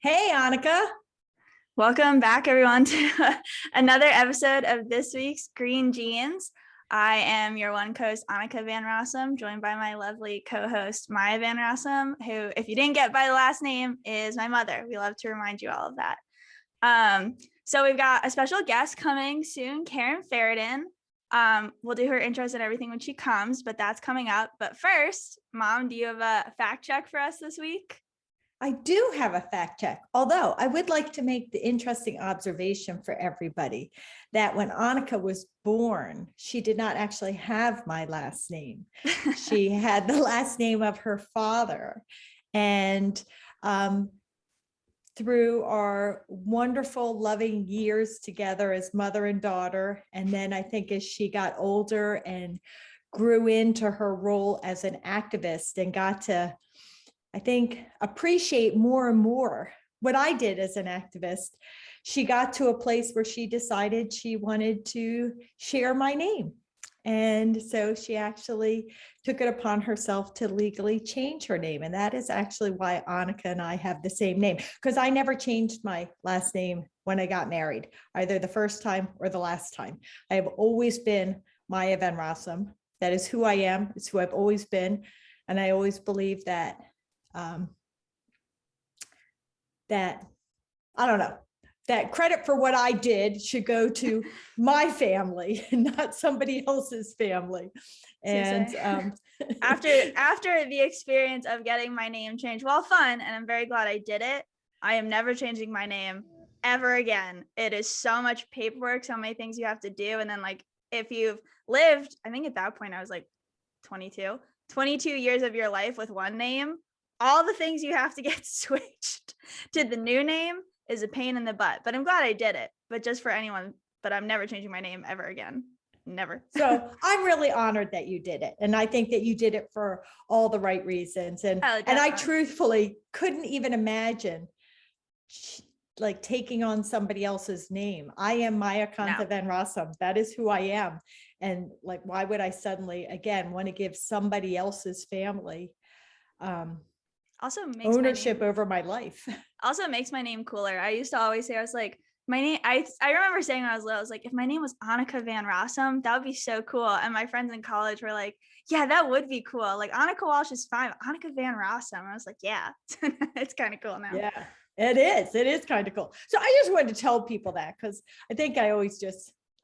Hey, Anneke. Welcome back, everyone, to another episode of this week's Green Jeans. I am your one co-host, Anneke Van Rossum, joined by my lovely co-host, Maya Van Rossum, who, if you didn't get by the last name, is my mother. We love to remind you all of that. So we've got a special guest coming soon, Karen Feridun. We'll do her intros and everything when she comes, but that's coming up. But first, Mom, do you have a fact check for us this week? I do have a fact check, although I would like to make the interesting observation for everybody that when Anneke was born, she did not actually have my last name. She had the last name of her father. And through our wonderful, loving years together as mother and daughter, and then I think as she got older and grew into her role as an activist and got to, I think, appreciate more and more what I did as an activist, she got to a place where she decided she wanted to share my name. And so she actually took it upon herself to legally change her name. And that is actually why Anneke and I have the same name, because I never changed my last name when I got married, either the first time or the last time. I have always been Maya Van Rossum. That is who I am. It's who I've always been. And I always believe that that credit for what I did should go to my family and not somebody else's family. And after the experience of getting my name changed, well, fun, and I'm very glad I did it, I am never changing my name ever again. It is so much paperwork, so many things you have to do. And then, like, if you've lived, I think at that point I was like 22 years of your life with one name, all the things you have to get switched to the new name is a pain in the butt. But I'm glad I did it. But just for anyone, but I'm never changing my name ever again. Never. So I'm really honored that you did it. And I think that you did it for all the right reasons. And I truthfully couldn't even imagine like taking on somebody else's name. I am Maya Van Rossum. That is who I am. And like, why would I suddenly, again, want to give somebody else's family also makes ownership over my life? Also makes my name cooler. I used to always say, I was like, my name, I remember saying when I was little, I was like, if my name was Anneke Van Rossum, that would be so cool. And my friends in college were like, yeah, that would be cool. Like, Anneke Walsh is fine. Anneke Van Rossum. I was like, yeah, it's kind of cool now. Yeah, it is. It is kind of cool. So I just wanted to tell people that, because I think I always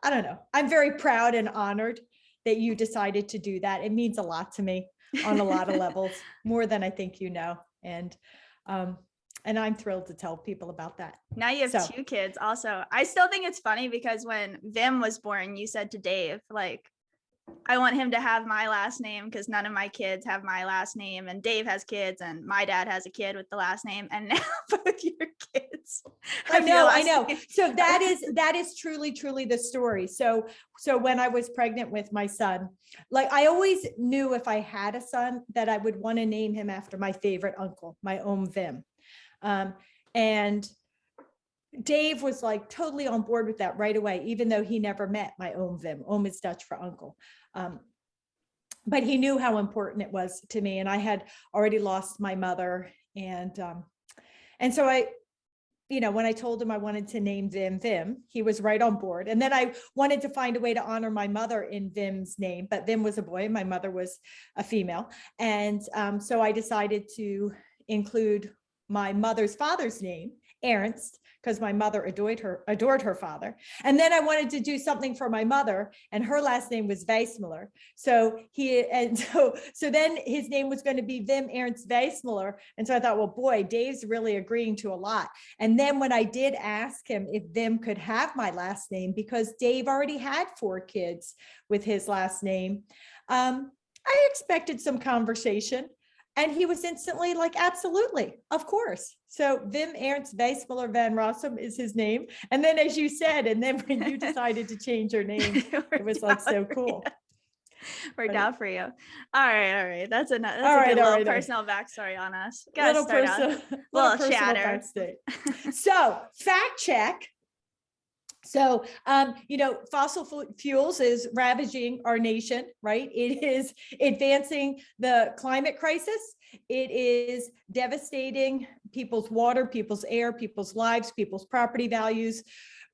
I don't know. I'm very proud and honored that you decided to do that. It means a lot to me on a lot of levels, more than I think you know. And I'm thrilled to tell people about that. Now you have two kids also. I still think it's funny because when Vim was born, you said to Dave, like, I want him to have my last name because none of my kids have my last name, and Dave has kids and my dad has a kid with the last name, and now both your kids. I know. So that is truly the story. So when I was pregnant with my son, like, I always knew if I had a son that I would want to name him after my favorite uncle, my own Vim. And Dave was like totally on board with that right away, even though he never met my own Vim. Oom is Dutch for uncle. But he knew how important it was to me. And I had already lost my mother. And so I, when I told him I wanted to name Vim, he was right on board. And then I wanted to find a way to honor my mother in Vim's name, but Vim was a boy and my mother was a female. And so I decided to include my mother's father's name, Ernst, because my mother adored her father. And then I wanted to do something for my mother, and her last name was Weissmuller. So then his name was going to be Wim Ernst Weissmuller. And so I thought, well, boy, Dave's really agreeing to a lot. And then when I did ask him if Wim could have my last name, because Dave already had 4 kids with his last name, I expected some conversation. And he was instantly like, absolutely, of course. So Wim Ernst Weissmuller Van Rossum is his name. And then, as you said, and then when you decided to change your name, it was like so cool. Worked out for you. All right. That's a good little personal backstory on us. Little personal chatter. So fact check. So, fossil fuels is ravaging our nation, right? It is advancing the climate crisis. It is devastating people's water, people's air, people's lives, people's property values,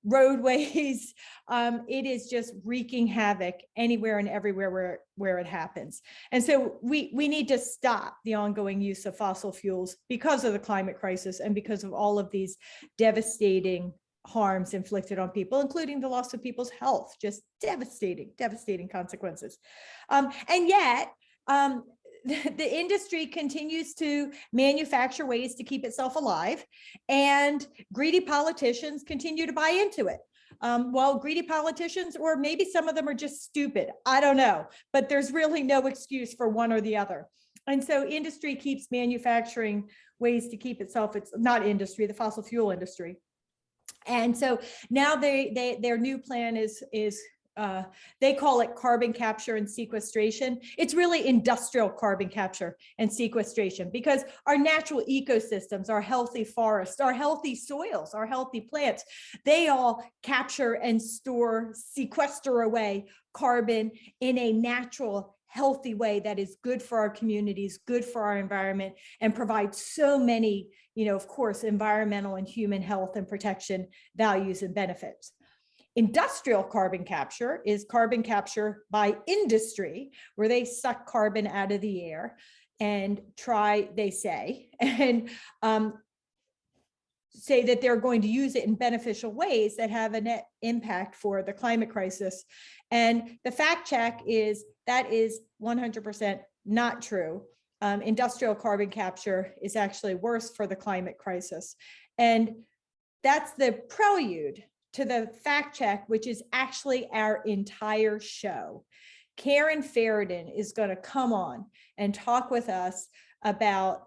roadways. It is just wreaking havoc anywhere and everywhere where it happens. And so we need to stop the ongoing use of fossil fuels because of the climate crisis and because of all of these devastating harms inflicted on people, including the loss of people's health, just devastating consequences. And yet, the industry continues to manufacture ways to keep itself alive, and greedy politicians continue to buy into it. Well, greedy politicians, or maybe some of them are just stupid, I don't know, but there's really no excuse for one or the other. And so industry keeps manufacturing ways to keep itself, it's not industry, the fossil fuel industry. And so now their new plan is they call it carbon capture and sequestration. It's really industrial carbon capture and sequestration, because our natural ecosystems, our healthy forests, our healthy soils, our healthy plants, they all capture and store, sequester away carbon in a natural, healthy way that is good for our communities, good for our environment, and provides so many, of course, environmental and human health and protection values and benefits. Industrial carbon capture is carbon capture by industry, where they suck carbon out of the air and they say that they're going to use it in beneficial ways that have a net impact for the climate crisis. And the fact check is that is 100% not true. Industrial carbon capture is actually worse for the climate crisis. And that's the prelude to the fact check, which is actually our entire show. Karen Feridun is going to come on and talk with us about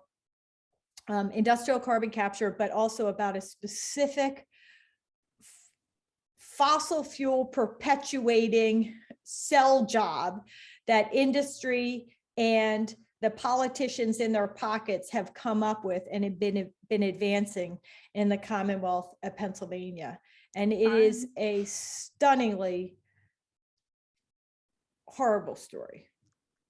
industrial carbon capture, but also about a specific fossil fuel perpetuating cell job that industry and the politicians in their pockets have come up with and have been advancing in the Commonwealth of Pennsylvania. And it is a stunningly horrible story.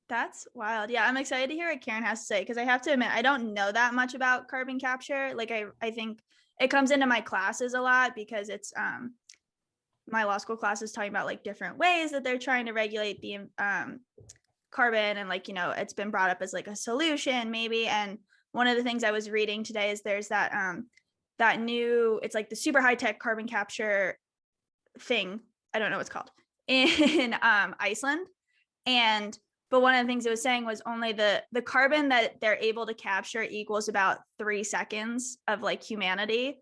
That's wild. Yeah, I'm excited to hear what Karen has to say, because I have to admit, I don't know that much about carbon capture. Like I think it comes into my classes a lot because it's my law school class is talking about like different ways that they're trying to regulate the carbon, and like, it's been brought up as like a solution maybe. And one of the things I was reading today is there's that new, it's like the super high tech carbon capture thing, I don't know what it's called, in Iceland. But one of the things it was saying was only the carbon that they're able to capture equals about 3 seconds of like humanity.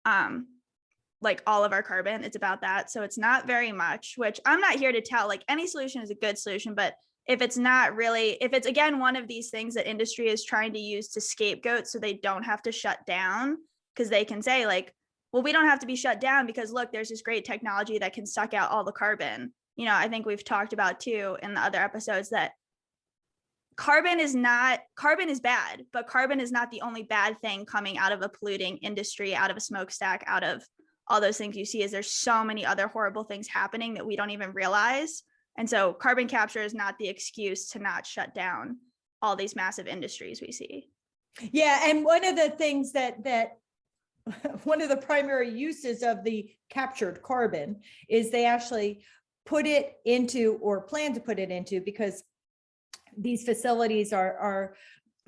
Like all of our carbon, it's about that. So it's not very much, which I'm not here to tell, like any solution is a good solution, but if it's not really, if it's again, one of these things that industry is trying to use to scapegoat so they don't have to shut down, because they can say like, well, we don't have to be shut down because look, there's this great technology that can suck out all the carbon. I think we've talked about too in the other episodes that carbon is bad, but carbon is not the only bad thing coming out of a polluting industry, out of a smokestack, out of all those things you see. Is there's so many other horrible things happening that we don't even realize. And so carbon capture is not the excuse to not shut down all these massive industries we see. Yeah, and one of the things that one of the primary uses of the captured carbon is they actually put it into, or plan to put it into, because these facilities are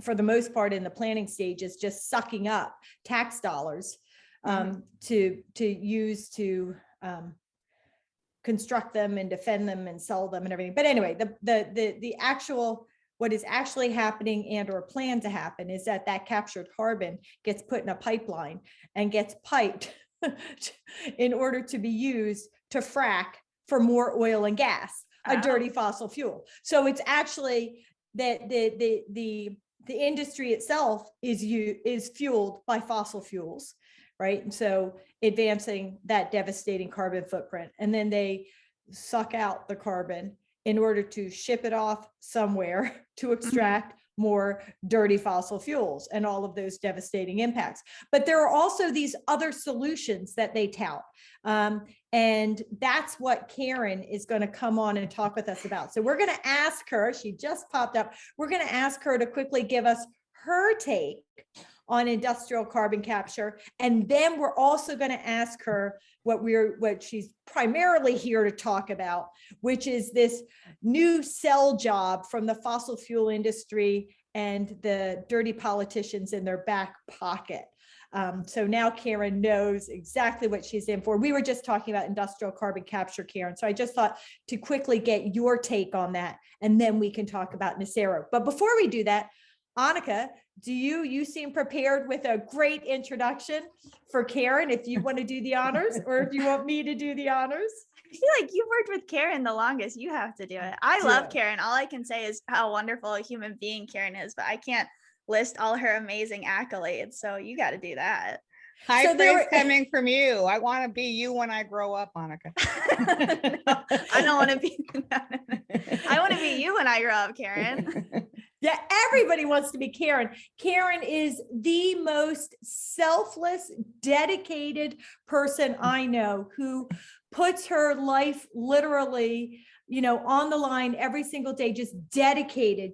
for the most part in the planning stages just sucking up tax dollars to use to construct them and defend them and sell them and everything. But anyway, the actual, what is actually happening and or planned to happen is that captured carbon gets put in a pipeline and gets piped in order to be used to frack for more oil and gas, a dirty fossil fuel. So it's actually that the industry itself is fueled by fossil fuels, right? And so advancing that devastating carbon footprint, and then they suck out the carbon in order to ship it off somewhere to extract more dirty fossil fuels and all of those devastating impacts. But there are also these other solutions that they tout. And that's what Karen is going to come on and talk with us about. So we're going to ask her, she just popped up, we're going to ask her to quickly give us her take on industrial carbon capture. And then we're also going to ask her what she's primarily here to talk about, which is this new sell job from the fossil fuel industry and the dirty politicians in their back pocket. So now Karen knows exactly what she's in for. We were just talking about industrial carbon capture, Karen. So I just thought to quickly get your take on that, and then we can talk about Nacero. But before we do that, Anneke, you seem prepared with a great introduction for Karen, if you want to do the honors, or if you want me to do the honors. I feel like you've worked with Karen the longest. You have to do it. I love Karen. All I can say is how wonderful a human being Karen is, but I can't list all her amazing accolades. So you got to do that. High praise coming from you. I want to be you when I grow up, Anneke. No, I don't want to be. I want to be you when I grow up, Karen. Yeah, everybody wants to be Karen. Karen is the most selfless, dedicated person I know, who puts her life literally, on the line every single day, just dedicated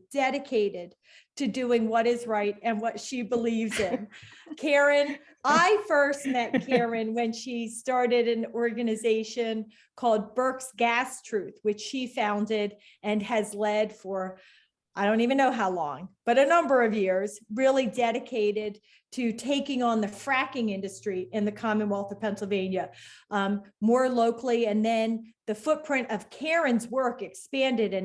to doing what is right and what she believes in. Karen, I first met Karen when she started an organization called Berks Gas Truth, which she founded and has led for, I don't even know how long, but a number of years, really dedicated to taking on the fracking industry in the Commonwealth of Pennsylvania, more locally. And then the footprint of Karen's work expanded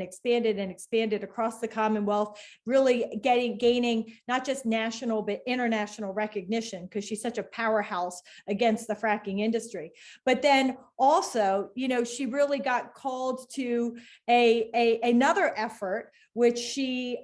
across the Commonwealth, really gaining not just national, but international recognition, because she's such a powerhouse against the fracking industry. But then also, she really got called to another effort, which she,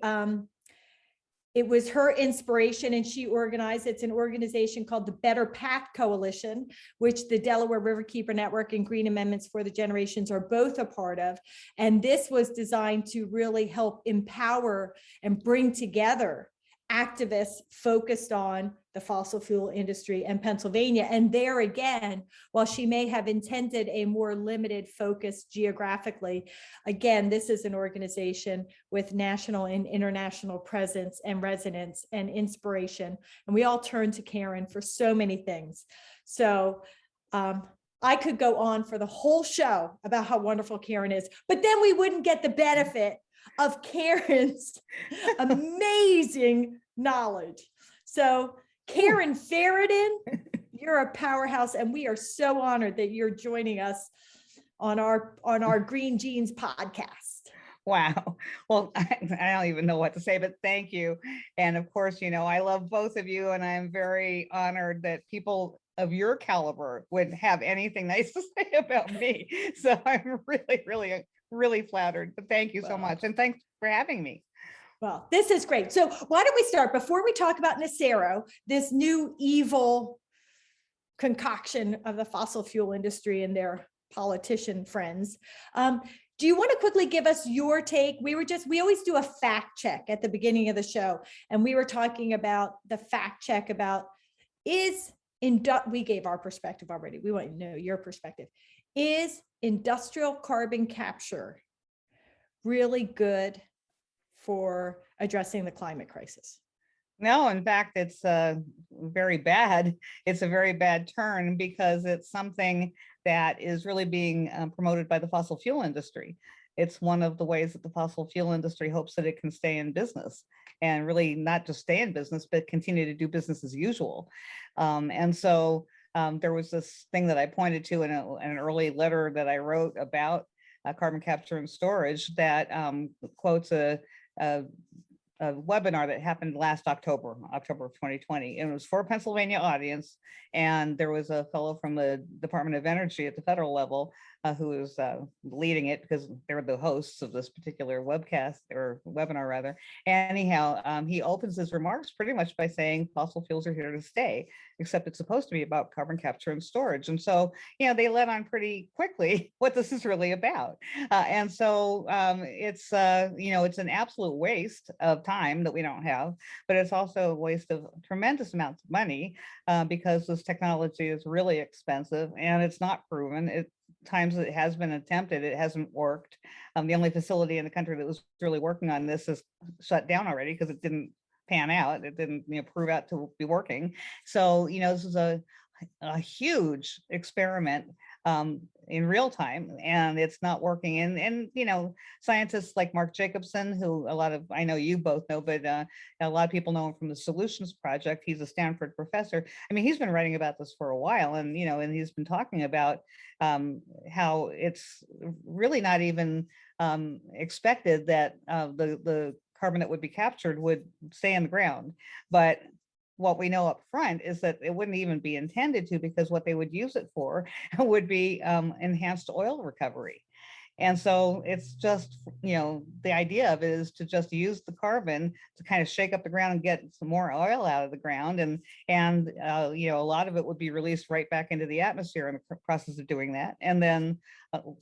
it was her inspiration, and she organized. It's an organization called the Better Path Coalition, which the Delaware Riverkeeper Network and Green Amendments for the Generations are both a part of. And this was designed to really help empower and bring together activists focused on the fossil fuel industry in Pennsylvania. And there again, while she may have intended a more limited focus geographically, again, this is an organization with national and international presence and resonance and inspiration. And we all turn to Karen for so many things. So I could go on for the whole show about how wonderful Karen is, but then we wouldn't get the benefit of Karen's amazing knowledge. So Karen Feridun, you're a powerhouse, and we are so honored that you're joining us on our Green Jeans podcast. Wow. Well, I don't even know what to say, but thank you. And of course, I love both of you, and I'm very honored that people of your caliber would have anything nice to say about me. So I'm really flattered, but thank you so much. And thanks for having me. Well, this is great. So why don't we start, before we talk about Nacero, this new evil concoction of the fossil fuel industry and their politician friends. Do you want to quickly give us your take? We always do a fact check at the beginning of the show. And we were talking about the fact check about we gave our perspective already. We want to know your perspective. Is industrial carbon capture really good for addressing the climate crisis? No, in fact, it's very bad. It's a very bad turn, because it's something that is really being promoted by the fossil fuel industry. It's one of the ways that the fossil fuel industry hopes that it can stay in business, and really not just stay in business, but continue to do business as usual. And so there was this thing that I pointed to in an early letter that I wrote about carbon capture and storage that quotes a webinar that happened last October of 2020. And it was for a Pennsylvania audience. And there was a fellow from the Department of Energy at the federal level who is leading it because they're the hosts of this particular webcast or webinar rather. Anyhow, he opens his remarks pretty much by saying fossil fuels are here to stay, except it's supposed to be about carbon capture and storage. And so, they let on pretty quickly what this is really about. And so it's an absolute waste of time that we don't have, but it's also a waste of tremendous amounts of money because this technology is really expensive and it's not proven. Times it has been attempted, it hasn't worked. The only facility in the country that was really working on this is shut down already because it didn't pan out. It didn't prove out to be working. So, this is a huge experiment in real time, and it's not working. And scientists like Mark Jacobson, who I know you both know, but a lot of people know him from the Solutions Project. He's a Stanford professor. I mean, he's been writing about this for a while, and and he's been talking about how it's really not even expected that the carbon that would be captured would stay in the ground. But what we know up front is that it wouldn't even be intended to, because what they would use it for would be enhanced oil recovery. And so it's just, the idea of it is to just use the carbon to kind of shake up the ground and get some more oil out of the ground. And a lot of it would be released right back into the atmosphere in the process of doing that. And then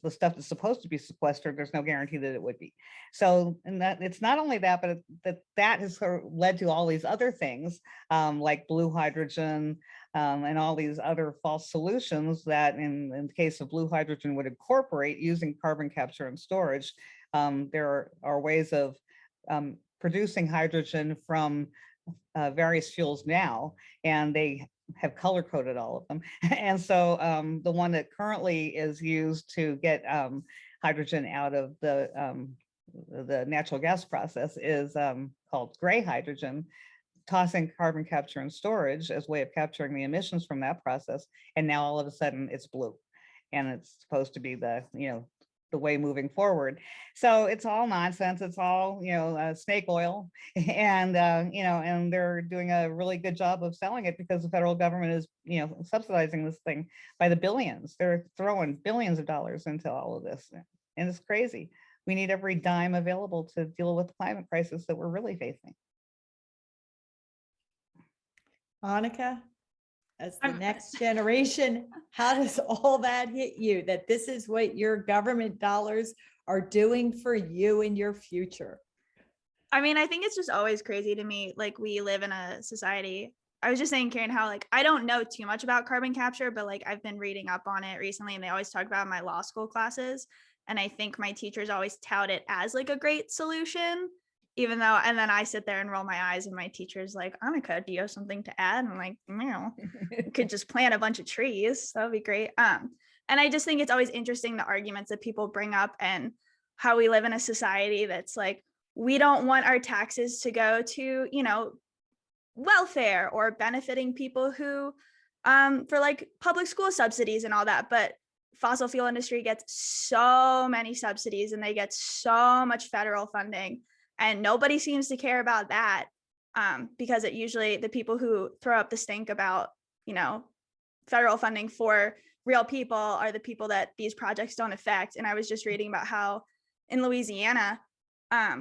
the stuff that's supposed to be sequestered, there's no guarantee that it would be. So, and that it's not only that, but that has sort of led to all these other things like blue hydrogen, and all these other false solutions that in the case of blue hydrogen would incorporate using carbon capture and storage. There are ways of producing hydrogen from various fuels now, and they have color coded all of them. And so the one that currently is used to get hydrogen out of the natural gas process is called gray hydrogen, tossing carbon capture and storage as a way of capturing the emissions from that process. And now all of a sudden it's blue, and it's supposed to be the way moving forward. So it's all nonsense. It's all, snake oil. And, and they're doing a really good job of selling it because the federal government is, subsidizing this thing by the billions. They're throwing billions of dollars into all of this. And it's crazy. We need every dime available to deal with the climate crisis that we're really facing. Anneke, as the next generation, how does all that hit you, that this is what your government dollars are doing for you in your future? I mean, I think it's just always crazy to me. Like, we live in a society. I was just saying, Karen, how I don't know too much about carbon capture, but I've been reading up on it recently, and they always talk about it in my law school classes. And I think my teachers always tout it as a great solution, even though, and then I sit there and roll my eyes, and my teacher's like, Anneke, do you have something to add? And I'm like, no, you could just plant a bunch of trees. That would be great. And I just think it's always interesting, the arguments that people bring up, and how we live in a society that's we don't want our taxes to go to, welfare or benefiting people who, for public school subsidies and all that. But fossil fuel industry gets so many subsidies, and they get so much federal funding. And nobody seems to care about that, because it usually, the people who throw up the stink about, federal funding for real people are the people that these projects don't affect. And I was just reading about how in Louisiana,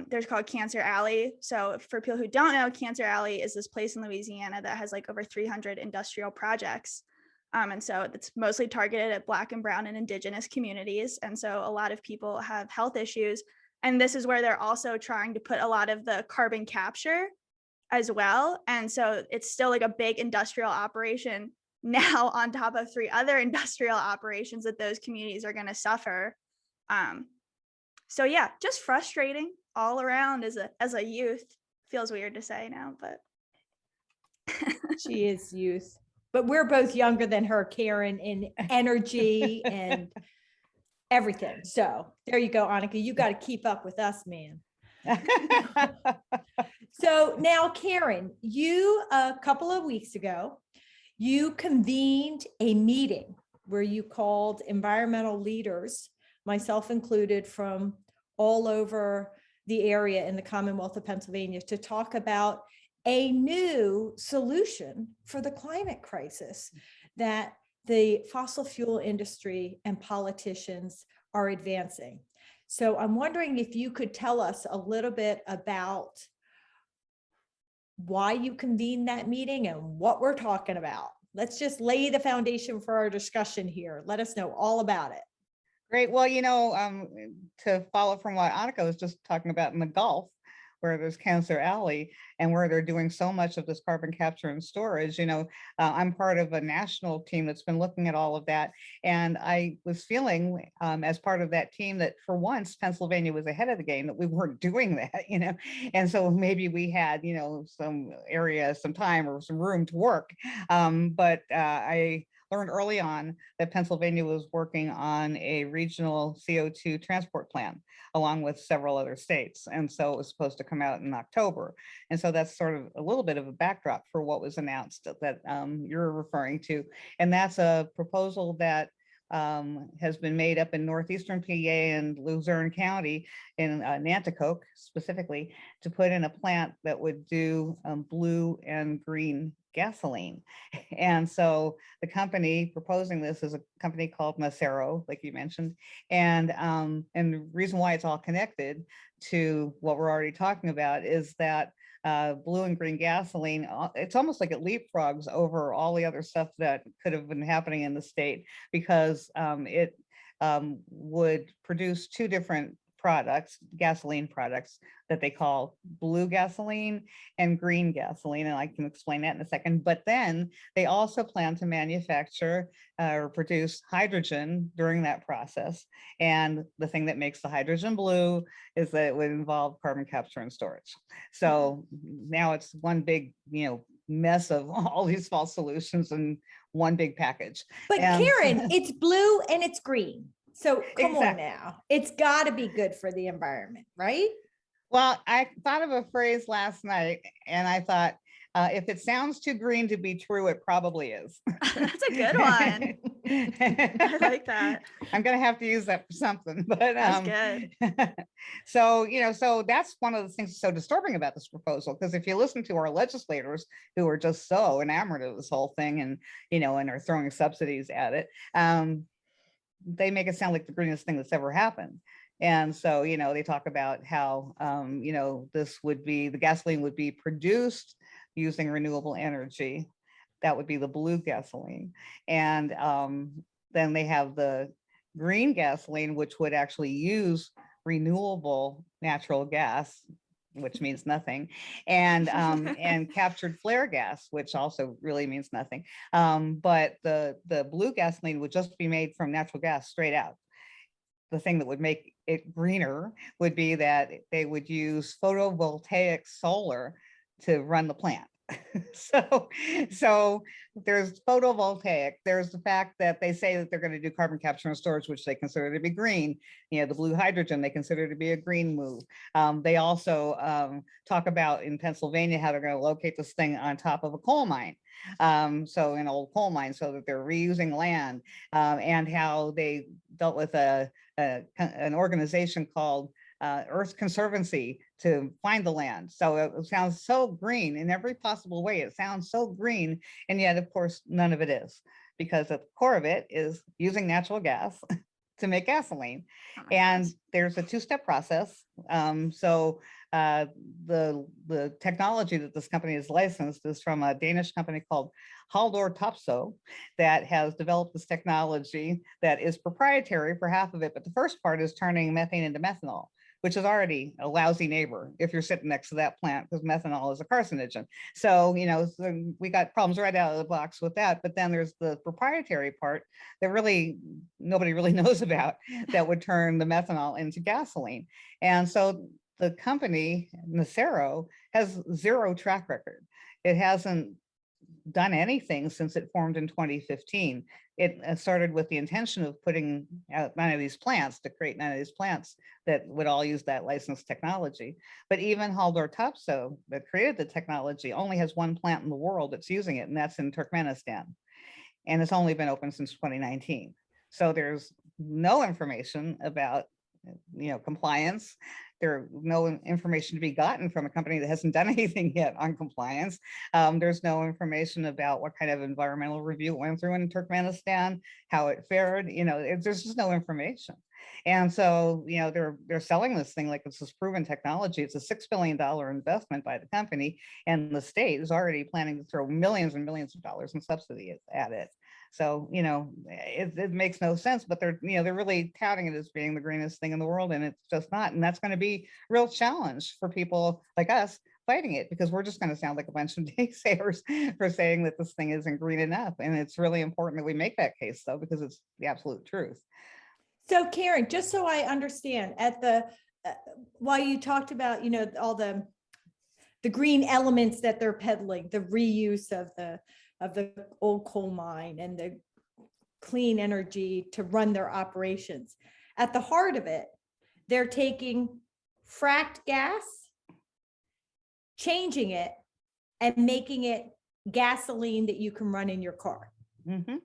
there's called Cancer Alley. So for people who don't know, Cancer Alley is this place in Louisiana that has over 300 industrial projects. And so it's mostly targeted at Black and Brown and Indigenous communities. And so a lot of people have health issues. And this is where they're also trying to put a lot of the carbon capture as well. And so it's still a big industrial operation now on top of 3 other industrial operations that those communities are going to suffer. So yeah, just frustrating all around as a youth. Feels weird to say now, but. She is youth, but we're both younger than her, Karen, in energy and everything. So there you go, Anneke. You got to keep up with us, man. So now, Karen, you, a couple of weeks ago, you convened a meeting where you called environmental leaders, myself included, from all over the area in the Commonwealth of Pennsylvania, to talk about a new solution for the climate crisis that the fossil fuel industry and politicians are advancing. So I'm wondering if you could tell us a little bit about why you convened that meeting and what we're talking about. Let's just lay the foundation for our discussion here. Let us know all about it. Great. Well, to follow from what Annika was just talking about in the Gulf, where there's Cancer Alley and where they're doing so much of this carbon capture and storage, I'm part of a national team that's been looking at all of that. And I was feeling as part of that team that for once, Pennsylvania was ahead of the game, that we weren't doing that, and so maybe we had, some area, some time or some room to work. But I learned early on that Pennsylvania was working on a regional CO2 transport plan along with several other states. And so it was supposed to come out in October. And so that's sort of a little bit of a backdrop for what was announced that you're referring to. And that's a proposal that has been made up in northeastern PA and Luzerne County in Nanticoke specifically, to put in a plant that would do blue and green gasoline. And so the company proposing this is a company called Nacero, like you mentioned. And the reason why it's all connected to what we're already talking about is that blue and green gasoline, it's almost like it leapfrogs over all the other stuff that could have been happening in the state, because it would produce two different products, gasoline products, that they call blue gasoline and green gasoline. And I can explain that in a second. But then they also plan to manufacture or produce hydrogen during that process. And the thing that makes the hydrogen blue is that it would involve carbon capture and storage. So now it's one big, mess of all these false solutions in one big package. But Karen, it's blue and it's green. So come Exactly. on now, it's got to be good for the environment, right? Well, I thought of a phrase last night and I thought, if it sounds too green to be true, it probably is. That's a good one. I like that. I'm going to have to use that for something, but That's good. so that's one of the things that's so disturbing about this proposal, because if you listen to our legislators who are just so enamored of this whole thing and, and are throwing subsidies at it, they make it sound like the greenest thing that's ever happened. And so, they talk about how, the gasoline would be produced using renewable energy. That would be the blue gasoline. And then they have the green gasoline, which would actually use renewable natural gas, which means nothing, and captured flare gas, which also really means nothing. But the blue gasoline would just be made from natural gas straight out. The thing that would make it greener would be that they would use photovoltaic solar to run the plant. So there's photovoltaic, there's the fact that they say that they're going to do carbon capture and storage, which they consider to be green. The blue hydrogen they consider to be a green move. They also talk about in Pennsylvania how they're going to locate this thing on top of a coal mine. So an old coal mine, so that they're reusing land, and how they dealt with an organization called Earth Conservancy to find the land. So it sounds so green in every possible way. It sounds so green, and yet of course none of it is, because at the core of it is using natural gas to make gasoline. Oh my And gosh. there's a two-step process. The technology that this company is licensed is from a Danish company called Haldor Topsoe, that has developed this technology that is proprietary for half of it. But the first part is turning methane into methanol, which is already a lousy neighbor if you're sitting next to that plant, because methanol is a carcinogen. So, so we got problems right out of the box with that. But then there's the proprietary part that really nobody really knows about, that would turn the methanol into gasoline. And so the company, Nacero, has zero track record. It hasn't done anything since it formed in 2015. It started with the intention of putting out 9 of these plants, to create 9 of these plants that would all use that licensed technology. But even Haldor Topsoe, that created the technology, only has 1 plant in the world that's using it, and that's in Turkmenistan. And it's only been open since 2019. So there's no information about compliance, There's no information to be gotten from a company that hasn't done anything yet on compliance. There's no information about what kind of environmental review it went through in Turkmenistan, how it fared. There's just no information. And so, they're selling this thing like it's this proven technology. It's a $6 billion investment by the company, and the state is already planning to throw millions and millions of dollars in subsidy at it. So, it makes no sense, but they're really touting it as being the greenest thing in the world, and it's just not. And that's going to be a real challenge for people like us fighting it, because we're just going to sound like a bunch of naysayers for saying that this thing isn't green enough. And it's really important that we make that case, though, because it's the absolute truth. So Karen, just so I understand, while you talked about, all the green elements that they're peddling, the reuse of the old coal mine and the clean energy to run their operations, at the heart of it, they're taking fracked gas, changing it, and making it gasoline that you can run in your car. Mm-hmm.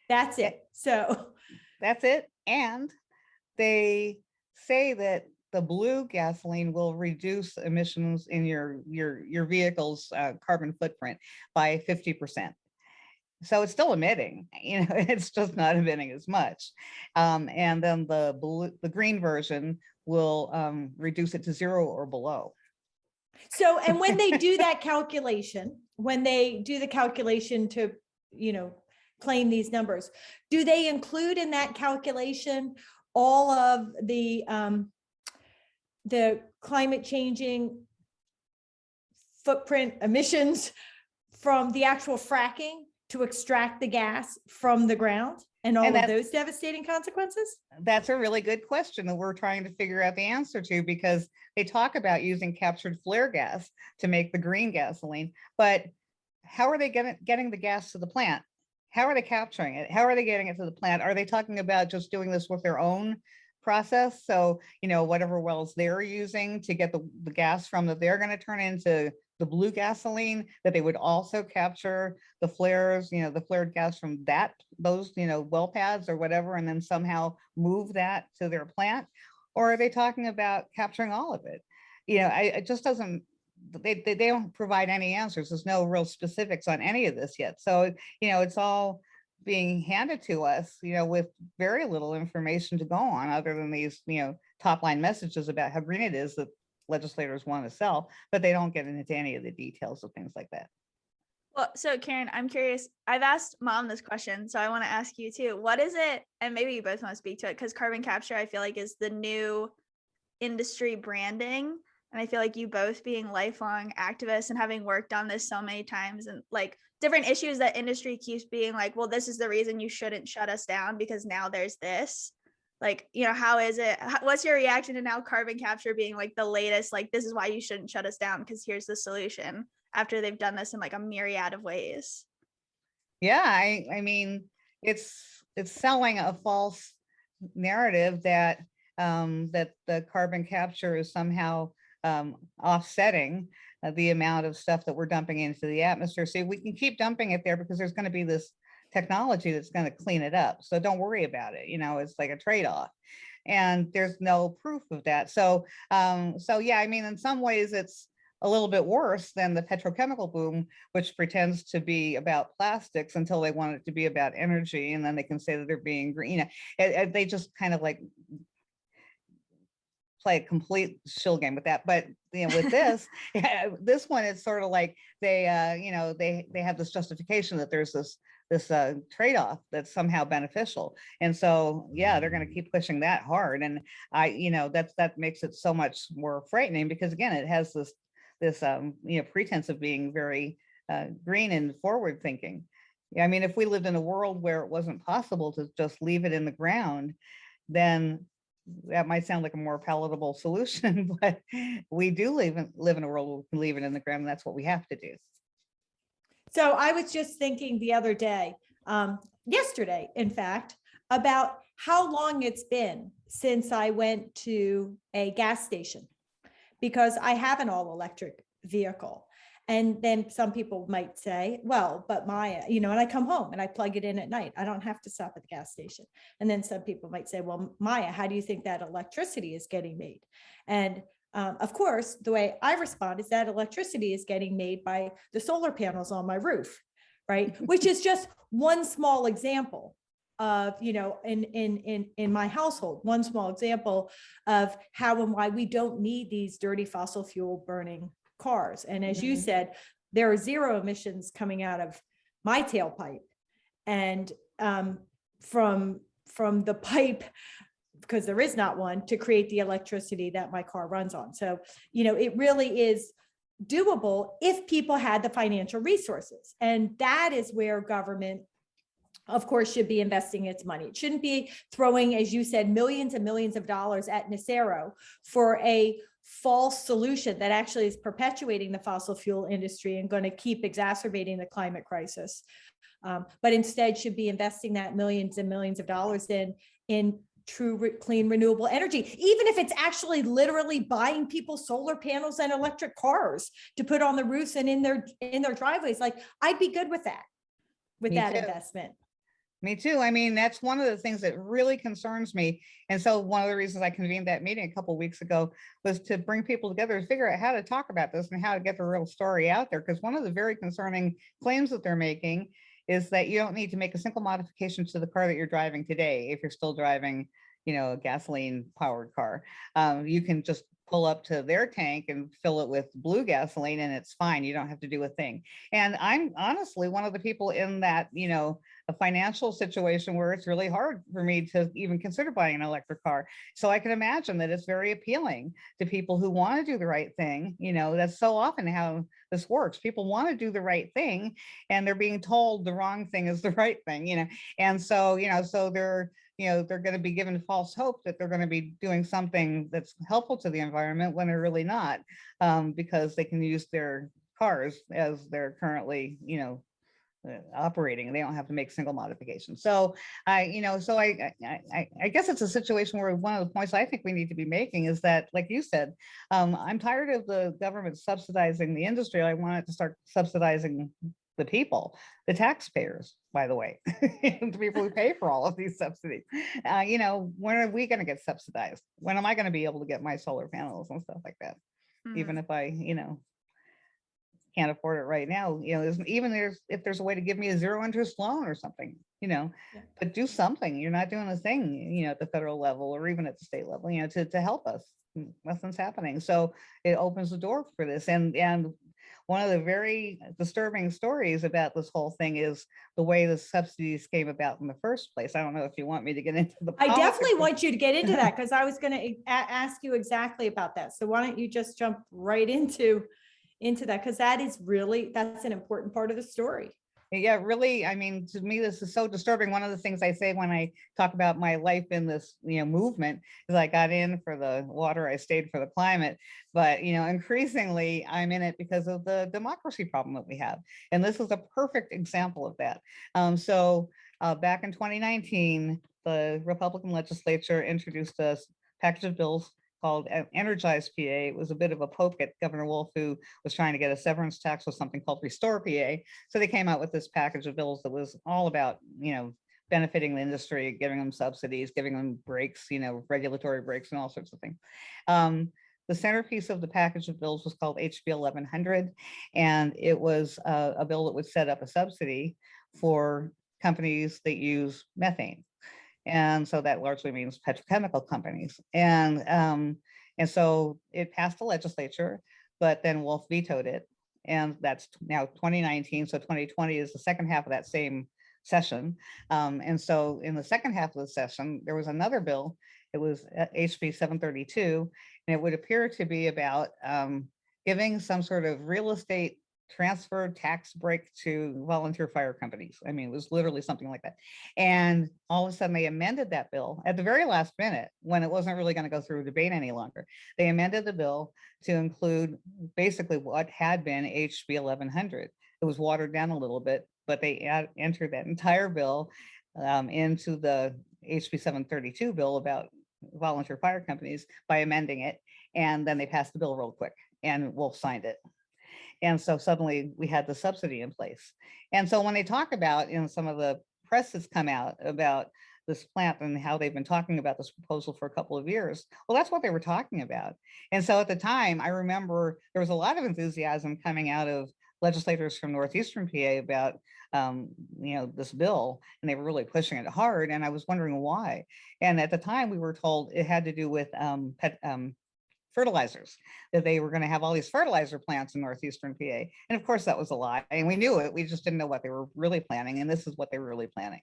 That's it. So that's it. And they say that the blue gasoline will reduce emissions in your vehicle's carbon footprint by 50%. So it's still emitting, it's just not emitting as much. And then the green version will reduce it to 0 or below. So, and when they do that calculation, to, claim these numbers, do they include in that calculation all of the climate changing footprint emissions from the actual fracking to extract the gas from the ground and all of those devastating consequences? That's a really good question that we're trying to figure out the answer to, because they talk about using captured flare gas to make the green gasoline, but how are they getting the gas to the plant? How are they capturing it? How are they getting it to the plant? Are they talking about just doing this with their own process? So, whatever wells they're using to get the gas from, that they're going to turn into the blue gasoline, that they would also capture the flares, the flared gas from those well pads or whatever, and then somehow move that to their plant? Or are they talking about capturing all of it? It just doesn't, they don't provide any answers. There's no real specifics on any of this yet. So, it's all being handed to us, with very little information to go on, other than these, top line messages about how green it is that legislators want to sell, but they don't get into any of the details of things like that. Well, so Karen, I'm curious. I've asked Mom this question, so I want to ask you too. What is it? And maybe you both want to speak to it, because carbon capture, I feel like, is the new industry branding. And I feel like you both, being lifelong activists and having worked on this so many times, and like different issues that industry keeps being like, well, this is the reason you shouldn't shut us down, because now there's this. Like, how is it? What's your reaction to now carbon capture being like the latest, like, this is why you shouldn't shut us down, because here's the solution, after they've done this in like a myriad of ways? Yeah, I mean, it's selling a false narrative that that the carbon capture is somehow offsetting the amount of stuff that we're dumping into the atmosphere. So we can keep dumping it there because there's going to be this technology that's going to clean it up. So don't worry about it. It's like a trade-off, and there's no proof of that. So yeah, I mean, in some ways it's a little bit worse than the petrochemical boom, which pretends to be about plastics until they want it to be about energy, and then they can say that they're being green. They just kind of like play a complete shill game with that. But with this, this one, it's sort of like they have this justification that there's this trade-off that's somehow beneficial, and so yeah, they're going to keep pushing that hard. And that makes it so much more frightening, because again, it has this pretense of being very green and forward thinking. I mean, if we lived in a world where it wasn't possible to just leave it in the ground, then that might sound like a more palatable solution, but we do live in a world where we can leave it in the ground, and that's what we have to do. So I was just thinking the other day, yesterday, in fact, about how long it's been since I went to a gas station, because I have an all electric vehicle. And then some people might say, well, but Maya, and I come home and I plug it in at night. I don't have to stop at the gas station. And then some people might say, well, Maya, how do you think that electricity is getting made? And of course, the way I respond is that electricity is getting made by the solar panels on my roof, right? Which is just one small example of, in my household, one small example of how and why we don't need these dirty fossil fuel burning cars. And as you said, there are zero emissions coming out of my tailpipe. And from the pipe, because there is not one, to create the electricity that my car runs on. So, it really is doable if people had the financial resources. And that is where government, of course, should be investing its money. It shouldn't be throwing, as you said, millions and millions of dollars at Nacero for a false solution that actually is perpetuating the fossil fuel industry and going to keep exacerbating the climate crisis. But instead should be investing that millions and millions of dollars in true clean renewable energy, even if it's actually literally buying people solar panels and electric cars to put on the roofs and in their driveways. Like, I'd be good with that, investment. Me too. I mean, that's one of the things that really concerns me. And so one of the reasons I convened that meeting a couple of weeks ago was to bring people together to figure out how to talk about this and how to get the real story out there. Because one of the very concerning claims that they're making is that you don't need to make a single modification to the car that you're driving today if you're still driving, a gasoline powered car. You can just pull up to their tank and fill it with blue gasoline and it's fine. You don't have to do a thing. And I'm honestly one of the people in that, a financial situation where it's really hard for me to even consider buying an electric car. So I can imagine that it's very appealing to people who want to do the right thing. That's so often how this works. People want to do the right thing and they're being told the wrong thing is the right thing, and so, so they're going to be given false hope that they're going to be doing something that's helpful to the environment when they're really not, because they can use their cars as they're currently, operating, and they don't have to make single modifications. So I guess it's a situation where one of the points I think we need to be making is that, like you said, I'm tired of the government subsidizing the industry. I want it to start subsidizing the people, the taxpayers, by the way, the people who pay for all of these subsidies. When are we going to get subsidized? When am I going to be able to get my solar panels and stuff like that? Even if I, can't afford it right now, if there's a way to give me a zero interest loan or something, but do something. You're not doing a thing, at the federal level or even at the state level, to help us. Nothing's happening. So it opens the door for this. And one of the very disturbing stories about this whole thing is the way the subsidies came about in the first place. I don't know if you want me to get into the I definitely want you to get into that, because I was going to ask you exactly about that. So why don't you just jump right into that, because that's an important part of the story. Yeah, really. I mean, to me, this is so disturbing. One of the things I say when I talk about my life in this, movement is I got in for the water, I stayed for the climate, but, increasingly I'm in it because of the democracy problem that we have. And this is a perfect example of that. So back in 2019, the Republican legislature introduced a package of bills called Energize PA. It was a bit of a poke at Governor Wolf, who was trying to get a severance tax with something called Restore PA. So they came out with this package of bills that was all about, benefiting the industry, giving them subsidies, giving them breaks, regulatory breaks and all sorts of things. The centerpiece of the package of bills was called HB 1100, and it was a bill that would set up a subsidy for companies that use methane. And so that largely means petrochemical companies. And so it passed the legislature, but then Wolf vetoed it. And that's now 2019. So 2020 is the second half of that same session. And so in the second half of the session, there was another bill. It was HB 732, and it would appear to be about giving some sort of real estate transfer tax break to volunteer fire companies. I mean, it was literally something like that. And all of a sudden they amended that bill at the very last minute when it wasn't really going to go through debate any longer. They amended the bill to include basically what had been HB 1100. It was watered down a little bit, but they entered that entire bill into the HB 732 bill about volunteer fire companies by amending it. And then they passed the bill real quick and Wolf signed it. And so suddenly we had the subsidy in place. And so when they talk about, some of the press that's come out about this plant and how they've been talking about this proposal for a couple of years, well, that's what they were talking about. And so at the time, I remember there was a lot of enthusiasm coming out of legislators from Northeastern PA about this bill, and they were really pushing it hard. And I was wondering why. And at the time, we were told it had to do with fertilizers, that they were going to have all these fertilizer plants in Northeastern PA. And of course, that was a lie. And we knew it. We just didn't know what they were really planning. And this is what they were really planning.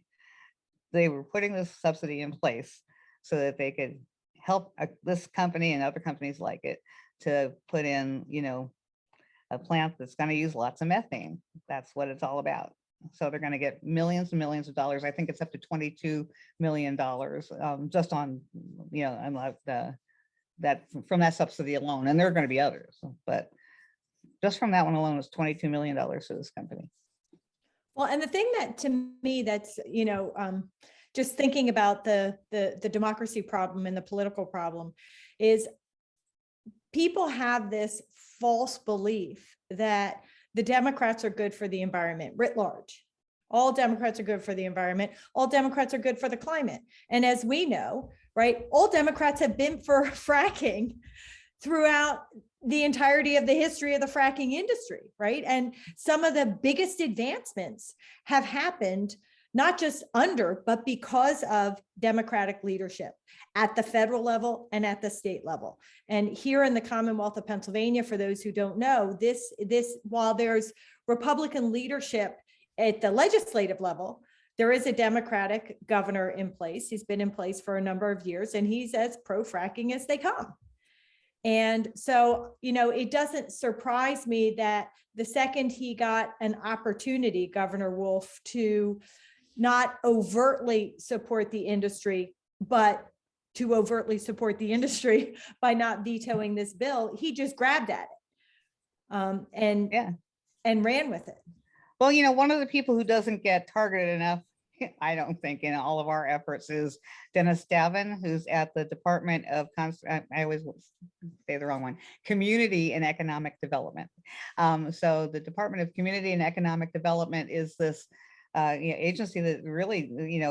They were putting this subsidy in place so that they could help this company and other companies like it to put in, a plant that's going to use lots of methane. That's what it's all about. So they're going to get millions and millions of dollars. I think it's up to $22 million just on, that from that subsidy alone. And there are going to be others, but just from that one alone was $22 million to this company. Well, and the thing that to me, that's, just thinking about the democracy problem and the political problem is people have this false belief that the Democrats are good for the environment writ large. All Democrats are good for the environment. All Democrats are good for the climate. And as we know, right, all Democrats have been for fracking throughout the entirety of the history of the fracking industry, right? And some of the biggest advancements have happened not just under, but because of Democratic leadership at the federal level and at the state level. And here in the Commonwealth of Pennsylvania, for those who don't know, this while there's Republican leadership at the legislative level, there is a Democratic governor in place. He's been in place for a number of years, and he's as pro-fracking as they come. And so, it doesn't surprise me that the second he got an opportunity, Governor Wolf, to not overtly support the industry, but to overtly support the industry by not vetoing this bill, he just grabbed at it and ran with it. Well, one of the people who doesn't get targeted enough, I don't think, in all of our efforts is Dennis Davin, who's at the Department of, I always say the wrong one, Community and Economic Development. So the Department of Community and Economic Development is this agency that really,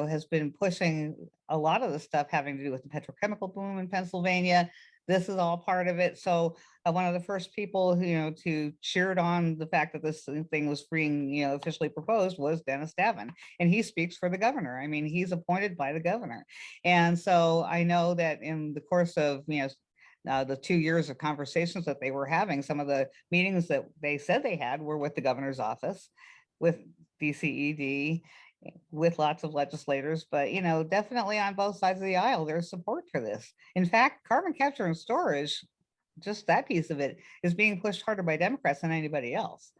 has been pushing a lot of the stuff having to do with the petrochemical boom in Pennsylvania. This is all part of it. So one of the first people who cheered on the fact that this thing was being officially proposed was Dennis Davin, and he speaks for the governor. I mean, he's appointed by the governor. And so I know that in the course of the 2 years of conversations that they were having, some of the meetings that they said they had were with the governor's office, with DCED, with lots of legislators, but definitely on both sides of the aisle, there's support for this. In fact, carbon capture and storage, just that piece of it, is being pushed harder by Democrats than anybody else.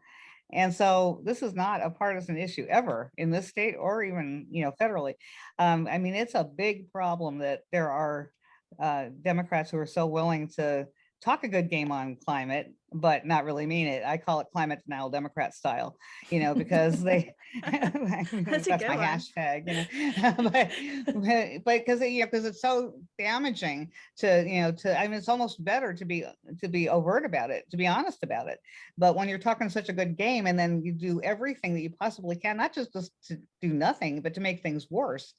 And so this is not a partisan issue ever in this state or even federally. I mean, it's a big problem that there are Democrats who are so willing to talk a good game on climate, but not really mean it. I call it climate denial Democrat style, because they, that's my hashtag, but because it's so damaging to, I mean, it's almost better to be overt about it, to be honest about it. But when you're talking such a good game and then you do everything that you possibly can, not just to do nothing, but to make things worse,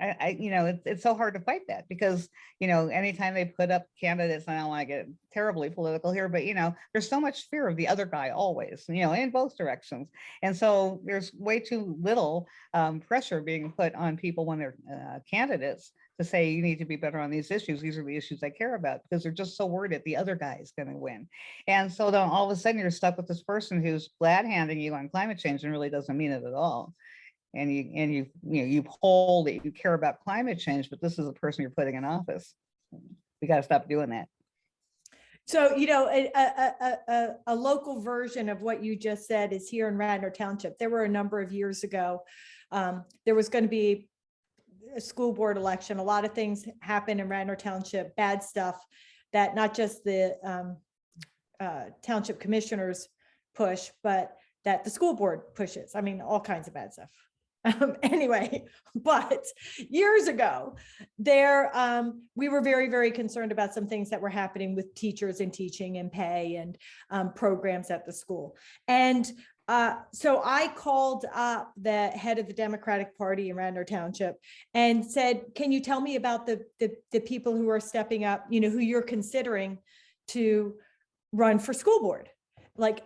it's so hard to fight that because, anytime they put up candidates, and I don't want to get terribly political here, but, there's so much fear of the other guy always, in both directions. And so there's way too little pressure being put on people when they're candidates to say, you need to be better on these issues. These are the issues I care about, because they're just so worried that the other guy is going to win. And so then all of a sudden you're stuck with this person who's glad handing you on climate change and really doesn't mean it at all. And you poll that you care about climate change, but this is the person you're putting in office. We got to stop doing that. So, a local version of what you just said is here in Radnor Township. There were a number of years ago, there was going to be a school board election. A lot of things happened in Radnor Township, bad stuff that not just the township commissioners push, but that the school board pushes. I mean, all kinds of bad stuff. Anyway, but years ago, we were very, very concerned about some things that were happening with teachers and teaching and pay and programs at the school. And so I called up the head of the Democratic Party in Radnor Township and said, can you tell me about the people who are stepping up, who you're considering to run for school board? Like,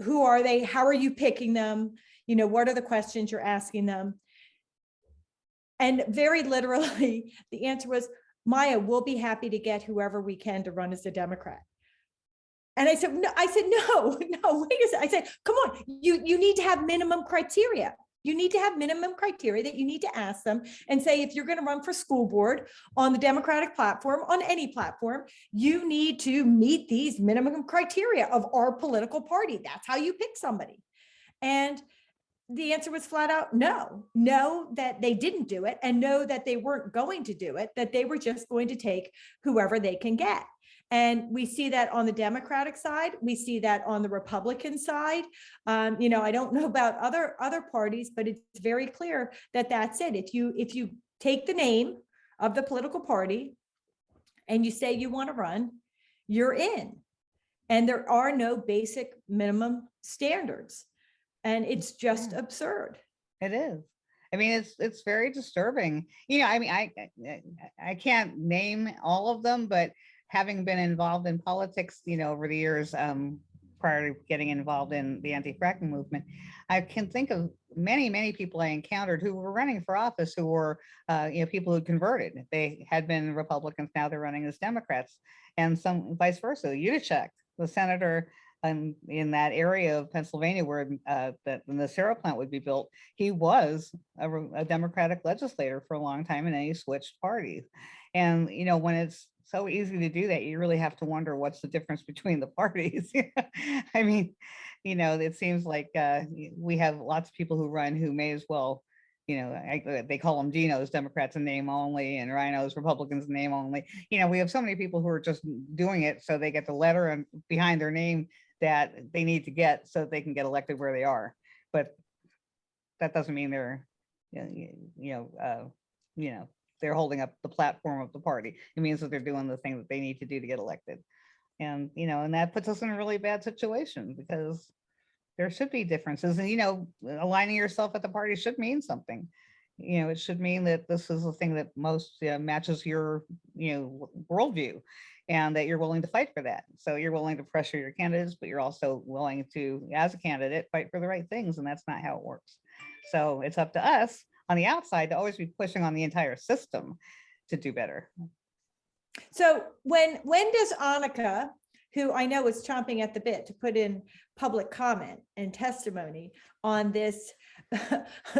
who are they? How are you picking them? What are the questions you're asking them? And very literally, the answer was, Maya, we'll be happy to get whoever we can to run as a Democrat. And I said, no, wait a second. I said, come on, you need to have minimum criteria. You need to have minimum criteria that you need to ask them and say, if you're going to run for school board on the Democratic platform, on any platform, you need to meet these minimum criteria of our political party. That's how you pick somebody. And the answer was flat out no, that they didn't do it, and no, that they weren't going to do it, that they were just going to take whoever they can get. And we see that on the Democratic side. We see that on the Republican side. I don't know about other parties, but it's very clear that that's it. If you take the name of the political party and you say you want to run, you're in. And there are no basic minimum standards. And it's just absurd. It is. I mean, it's very disturbing. I can't name all of them, but having been involved in politics, over the years, prior to getting involved in the anti-fracking movement, I can think of many, many people I encountered who were running for office who were, people who converted. They had been Republicans, now they're running as Democrats, and some vice versa. Utachek, the senator in that area of Pennsylvania where the Nacero plant would be built, he was a Democratic legislator for a long time, and then he switched parties. And when it's so easy to do that, you really have to wonder what's the difference between the parties. I mean, it seems like we have lots of people who run who may as well, they call them Dinos, Democrats in name only, and Rhinos, Republicans in name only. We have so many people who are just doing it so they get the letter and behind their name that they need to get so they can get elected where they are. But that doesn't mean they're, they're holding up the platform of the party. It means that they're doing the thing that they need to do to get elected. And, and that puts us in a really bad situation because there should be differences. And, aligning yourself at the party should mean something. It should mean that this is the thing that most matches your, worldview, and that you're willing to fight for that. So you're willing to pressure your candidates, but you're also willing to, as a candidate, fight for the right things. And that's not how it works. So it's up to us on the outside to always be pushing on the entire system to do better. So when does Anneke, who I know is chomping at the bit to put in public comment and testimony on this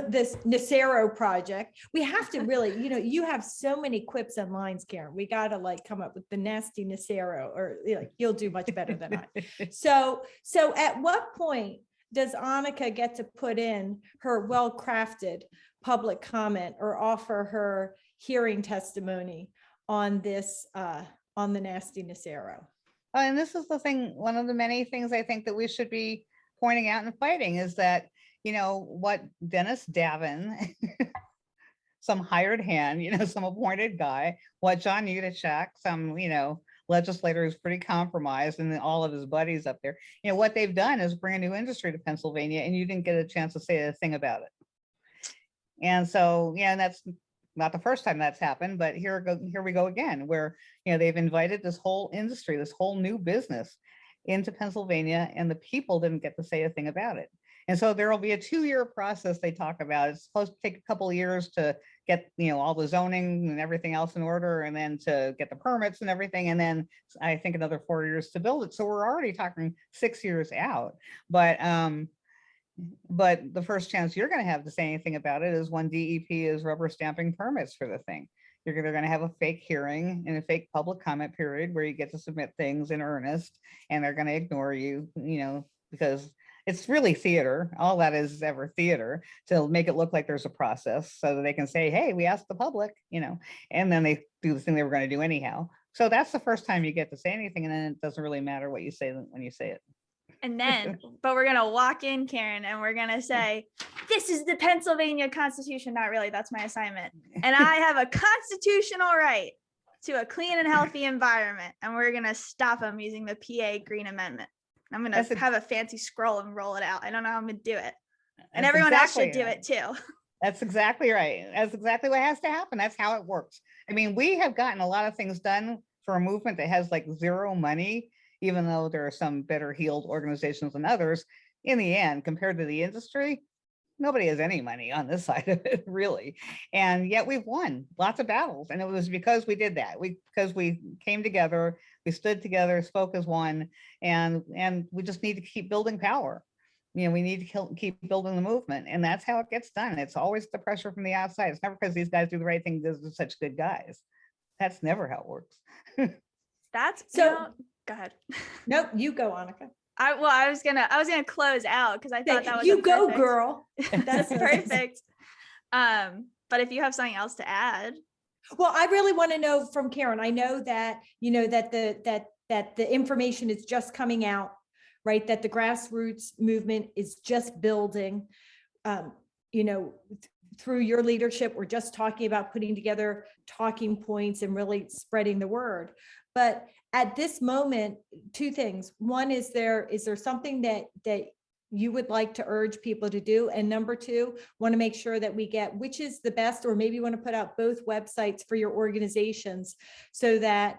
this Nacero project, we have to really, you have so many quips and lines, Karen. We got to come up with the nasty Nacero, or you'll do much better than I. So at what point does Anneke get to put in her well-crafted public comment or offer her hearing testimony on this, on the nasty Nacero? And this is the thing, one of the many things I think that we should be pointing out and fighting is that, what Dennis Davin, some hired hand, some appointed guy, what John Utachek, some, legislator who's pretty compromised, and then all of his buddies up there, what they've done is bring a new industry to Pennsylvania, and you didn't get a chance to say a thing about it. And so, and that's not the first time that's happened, but here we go again, where, they've invited this whole industry, this whole new business into Pennsylvania, and the people didn't get to say a thing about it. And so there will be a 2-year process they talk about. It's supposed to take a couple of years to get, all the zoning and everything else in order, and then to get the permits and everything. And then I think another 4 years to build it. So we're already talking 6 years out. But the first chance you're going to have to say anything about it is when DEP is rubber stamping permits for the thing. They're going to have a fake hearing and a fake public comment period where you get to submit things in earnest, and they're going to ignore you, because it's really theater. All that is ever theater, to make it look like there's a process so that they can say, hey, we asked the public, and then they do the thing they were going to do anyhow. So that's the first time you get to say anything, and then it doesn't really matter what you say when you say it. And then, but we're going to walk in, Karen, and we're going to say, this is the Pennsylvania Constitution. Not really. That's my assignment. And I have a constitutional right to a clean and healthy environment. And we're going to stop them using the PA Green Amendment. I'm going to have a fancy scroll and roll it out. I don't know how I'm going to do it. And everyone else should do it too. That's exactly right. That's exactly what has to happen. That's how it works. I mean, we have gotten a lot of things done for a movement that has like zero money, even though there are some better heeled organizations than others. In the end, compared to the industry, nobody has any money on this side of it, really. And yet we've won lots of battles. And it was because we did that. Because we came together, we stood together, spoke as one, and we just need to keep building power. You know, we need to keep building the movement, and that's how it gets done. It's always the pressure from the outside. It's never because these guys do the right thing because they're such good guys. That's never how it works. That's So- you know, go ahead. Nope, you go, Anneke. I was gonna close out because I thought that was You a go, perfect- girl. That's perfect. But if you have something else to add, Well, I really want to know from Karen. I know that, you know, that the information is just coming out, right? That the grassroots movement is just building. You know, through your leadership, we're just talking about putting together talking points and really spreading the word. But at this moment, two things. One, is there something that you would like to urge people to do? And number two, want to make sure that we get which is the best, or maybe you want to put out both websites for your organizations so that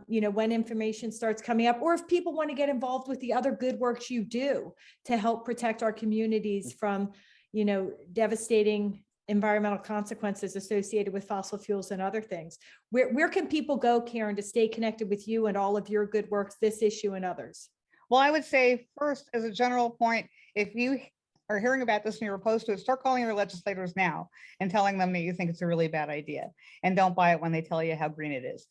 you know, when information starts coming up, or if people want to get involved with the other good works you do to help protect our communities from, you know, devastating environmental consequences associated with fossil fuels and other things. Where can people go, Karen, to stay connected with you and all of your good works, this issue and others? Well, I would say first, as a general point, if you are hearing about this and you're opposed to it, start calling your legislators now and telling them that you think it's a really bad idea, and don't buy it when they tell you how green it is.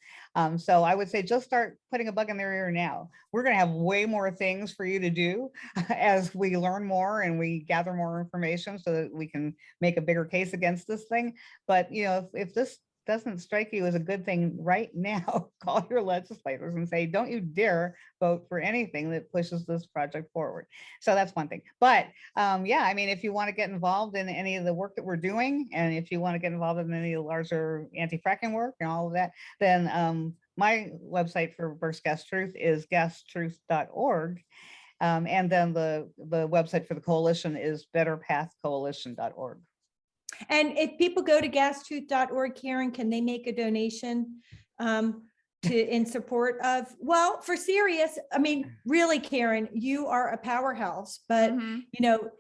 So I would say just start putting a bug in their ear now. We're going to have way more things for you to do as we learn more and we gather more information so that we can make a bigger case against this thing. But, you know, if this doesn't strike you as a good thing right now, call your legislators and say, don't you dare vote for anything that pushes this project forward. So that's one thing. But yeah, I mean, if you want to get involved in any of the work that we're doing, and if you want to get involved in any of the larger anti-fracking work and all of that, then my website for Berks Gas Truth is gastruth.org. And then the website for the coalition is betterpathcoalition.org. And if people go to gastruth.org, Karen, can they make a donation in support of, well, for serious, I mean, really, Karen, you are a powerhouse, but Mhm. you know,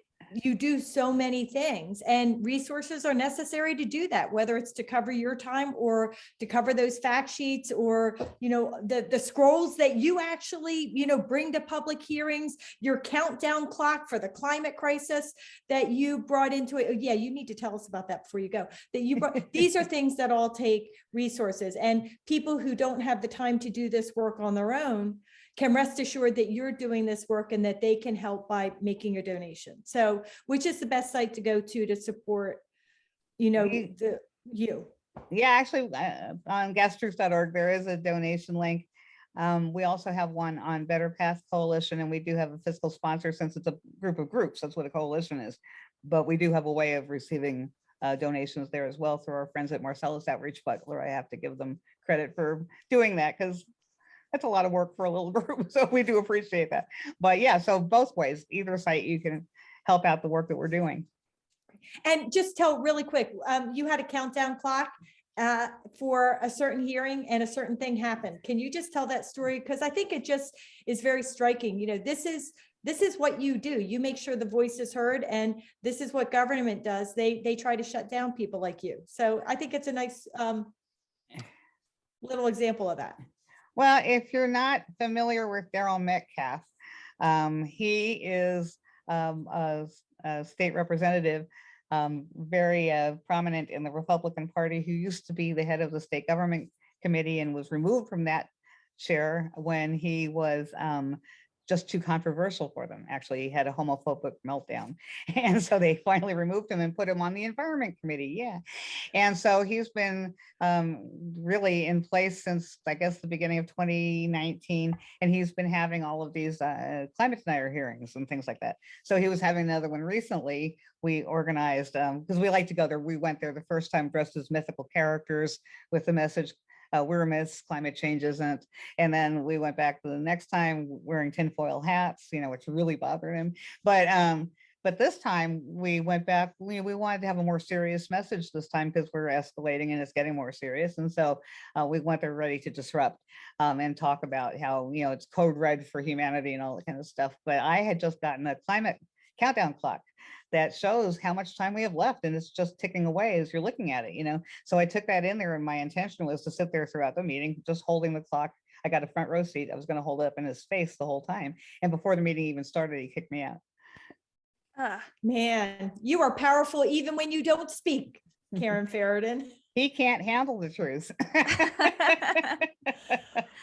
you do so many things, and resources are necessary to do that, whether it's to cover your time or to cover those fact sheets, or, you know, the scrolls that you actually, you know, bring to public hearings, your countdown clock for the climate crisis that you brought into it. Yeah, you need to tell us about that before you go, that you brought. These are things that all take resources, and people who don't have the time to do this work on their own can rest assured that you're doing this work and that they can help by making a donation. So, which is the best site to go to support, you know, you? Yeah, actually, on gastruth.org, there is a donation link. We also have one on Better Path Coalition, and we do have a fiscal sponsor since it's a group of groups. That's what a coalition is. But we do have a way of receiving donations there as well through our friends at Marcellus Outreach Butler. I have to give them credit for doing that because that's a lot of work for a little group. So we do appreciate that. But yeah, so both ways, either site, you can help out the work that we're doing. And just tell really quick, you had a countdown clock for a certain hearing and a certain thing happened. Can you just tell that story? Because I think it just is very striking. You know, this is what you do. You make sure the voice is heard, and this is what government does. They try to shut down people like you. So I think it's a nice little example of that. Well, if you're not familiar with Daryl Metcalf, he is a state representative, very prominent in the Republican Party, who used to be the head of the state government committee and was removed from that chair when he was just too controversial for them. Actually, he had a homophobic meltdown. And so they finally removed him and put him on the Environment Committee. Yeah. And so he's been really in place since, I guess, the beginning of 2019. And he's been having all of these climate denier hearings and things like that. So he was having another one recently. We organized, because we like to go there. We went there the first time dressed as mythical characters with the message, we're myths, climate change isn't. And then we went back to the next time wearing tinfoil hats, which really bothered him. But this time we went back, we wanted to have a more serious message this time because we're escalating and it's getting more serious. And so we went there ready to disrupt and talk about how, it's code red for humanity and all that kind of stuff. But I had just gotten a climate countdown clock that shows how much time we have left, and it's just ticking away as you're looking at it. So I took that in there, and my intention was to sit there throughout the meeting just holding the clock. I got a front row seat. I was going to hold it up in his face the whole time, and before the meeting even started, he kicked me out. Man, you are powerful even when you don't speak, Karen Feridun. He can't handle the truth.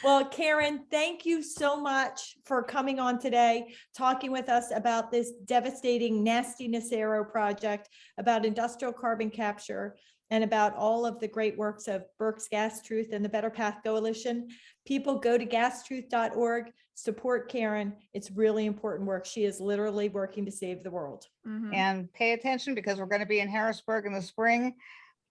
Well, Karen, thank you so much for coming on today, talking with us about this devastating, nasty Nacero project, about industrial carbon capture, and about all of the great works of Berks Gas Truth and the Better Path Coalition. People, go to gastruth.org, support Karen. It's really important work. She is literally working to save the world. Mhm. And pay attention, because we're going to be in Harrisburg in the spring,